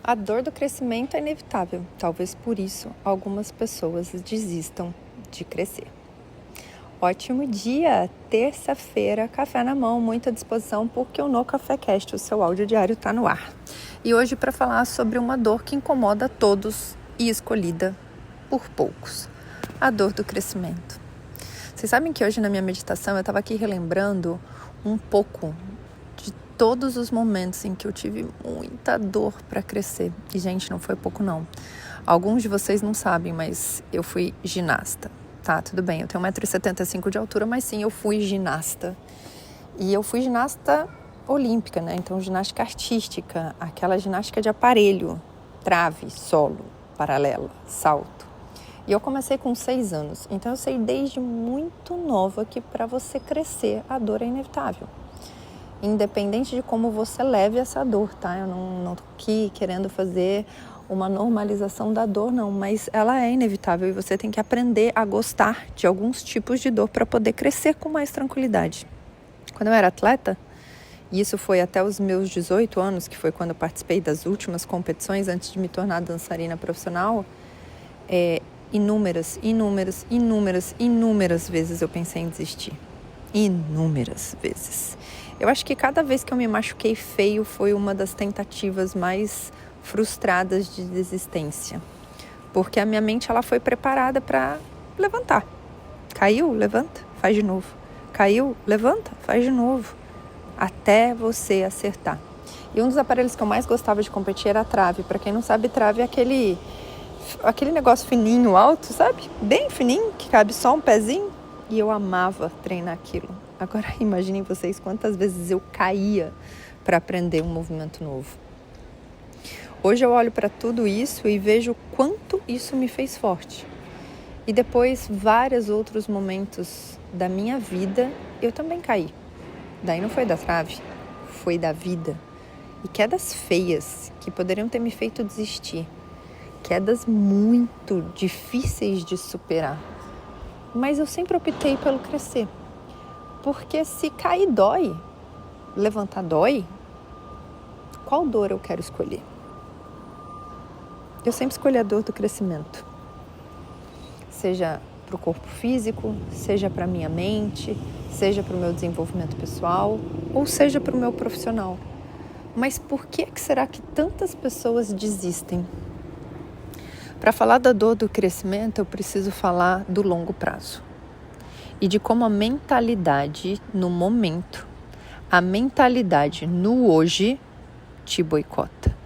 A dor do crescimento é inevitável. Talvez por isso algumas pessoas desistam de crescer. Ótimo dia! Terça-feira, café na mão, muita disposição, porque o No Café Cast, o seu áudio diário, está no ar. E hoje para falar sobre uma dor que incomoda a todos e escolhida por poucos. A dor do crescimento. Vocês sabem que hoje na minha meditação eu estava aqui relembrando um pouco de todos os momentos em que eu tive muita dor para crescer. E, gente, não foi pouco não. Alguns de vocês não sabem, mas eu fui ginasta. Tá, tudo bem, eu tenho 1,75 m de altura, mas sim, eu fui ginasta. E eu fui ginasta olímpica, né? Então, ginástica artística, aquela ginástica de aparelho, trave, solo, paralela, salto. E eu comecei com 6 anos, então eu sei desde muito nova que para você crescer, a dor é inevitável. Independente de como você leve essa dor, tá? Eu não tô aqui querendo fazer uma normalização da dor, não, mas ela é inevitável e você tem que aprender a gostar de alguns tipos de dor para poder crescer com mais tranquilidade. Quando eu era atleta, e isso foi até os meus 18 anos, que foi quando eu participei das últimas competições antes de me tornar dançarina profissional, inúmeras vezes eu pensei em desistir. Inúmeras vezes. Eu acho que cada vez que eu me machuquei feio foi uma das tentativas mais frustradas de desistência. Porque a minha mente ela foi preparada para levantar. Caiu? Levanta, faz de novo. Caiu? Levanta, faz de novo. Até você acertar. E um dos aparelhos que eu mais gostava de competir era a trave. Para quem não sabe, trave é aquele negócio fininho, alto, sabe? Bem fininho, que cabe só um pezinho. E eu amava treinar aquilo. Agora imaginem vocês quantas vezes eu caía para aprender um movimento novo. Hoje eu olho para tudo isso e vejo quanto isso me fez forte. E depois, vários outros momentos da minha vida, eu também caí. Daí não foi da trave, foi da vida. E quedas feias que poderiam ter me feito desistir. Quedas muito difíceis de superar. Mas eu sempre optei pelo crescer. Porque se cair dói, levantar dói, qual dor eu quero escolher? Eu sempre escolhi a dor do crescimento. Seja para o corpo físico, seja para a minha mente, seja para o meu desenvolvimento pessoal, ou seja para o meu profissional. Mas por que será que tantas pessoas desistem? Para falar da dor do crescimento, eu preciso falar do longo prazo. E de como a mentalidade no momento, a mentalidade no hoje te boicota.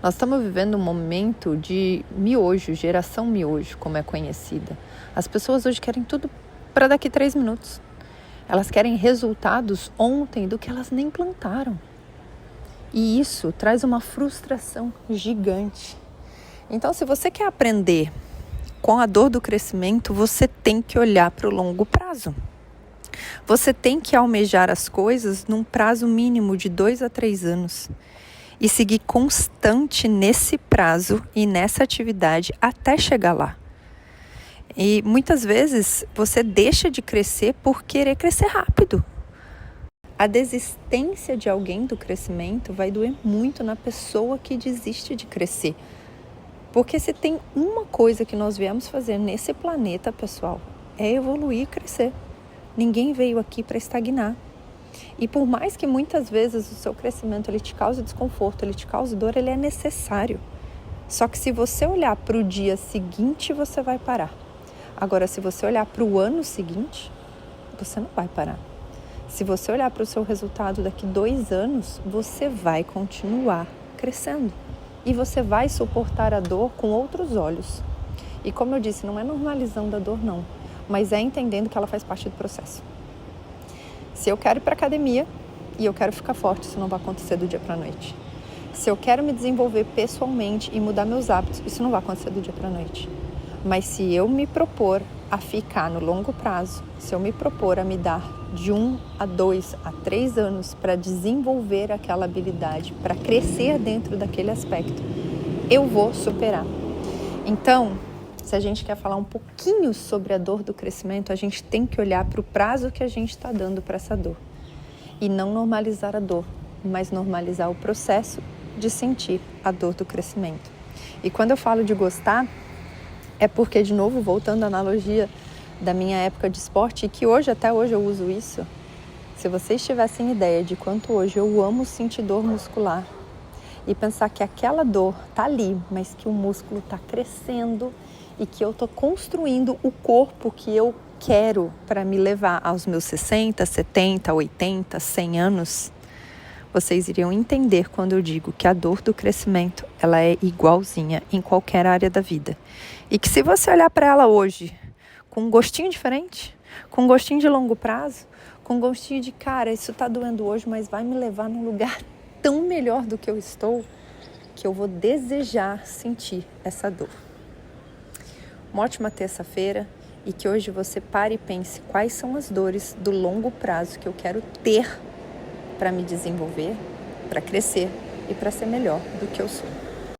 Nós estamos vivendo um momento de miojo, geração miojo, como é conhecida. As pessoas hoje querem tudo para daqui 3 minutos. Elas querem resultados ontem do que elas nem plantaram. E isso traz uma frustração gigante. Então, se você quer aprender com a dor do crescimento, você tem que olhar para o longo prazo. Você tem que almejar as coisas num prazo mínimo de 2 a 3 anos. E seguir constante nesse prazo e nessa atividade até chegar lá. E muitas vezes você deixa de crescer por querer crescer rápido. A desistência de alguém do crescimento vai doer muito na pessoa que desiste de crescer. Porque se tem uma coisa que nós viemos fazer nesse planeta, pessoal, é evoluir e crescer. Ninguém veio aqui para estagnar. E por mais que muitas vezes o seu crescimento ele te cause desconforto, ele te cause dor, ele é necessário. Só que se você olhar para o dia seguinte, você vai parar. Agora, se você olhar para o ano seguinte, você não vai parar. Se você olhar para o seu resultado daqui 2 anos, você vai continuar crescendo. E você vai suportar a dor com outros olhos. E como eu disse, não é normalizando a dor, não. Mas é entendendo que ela faz parte do processo. Se eu quero ir para a academia e eu quero ficar forte, isso não vai acontecer do dia para a noite. Se eu quero me desenvolver pessoalmente e mudar meus hábitos, isso não vai acontecer do dia para a noite. Mas se eu me propor a ficar no longo prazo, se eu me propor a me dar de 1 a 2 a 3 anos para desenvolver aquela habilidade, para crescer dentro daquele aspecto, eu vou superar. Então, se a gente quer falar um pouquinho sobre a dor do crescimento, a gente tem que olhar para o prazo que a gente está dando para essa dor. E não normalizar a dor, mas normalizar o processo de sentir a dor do crescimento. E quando eu falo de gostar, é porque, de novo, voltando à analogia da minha época de esporte, e que hoje, até hoje eu uso isso, se vocês tivessem ideia de quanto hoje eu amo sentir dor muscular e pensar que aquela dor tá ali, mas que o músculo tá crescendo e que eu tô construindo o corpo que eu quero para me levar aos meus 60, 70, 80, 100 anos, vocês iriam entender quando eu digo que a dor do crescimento, ela é igualzinha em qualquer área da vida. E que se você olhar para ela hoje com um gostinho diferente, com um gostinho de longo prazo, com um gostinho de, cara, isso tá doendo hoje, mas vai me levar num lugar tão melhor do que eu estou, que eu vou desejar sentir essa dor. Uma ótima terça-feira e que hoje você pare e pense quais são as dores do longo prazo que eu quero ter para me desenvolver, para crescer e para ser melhor do que eu sou.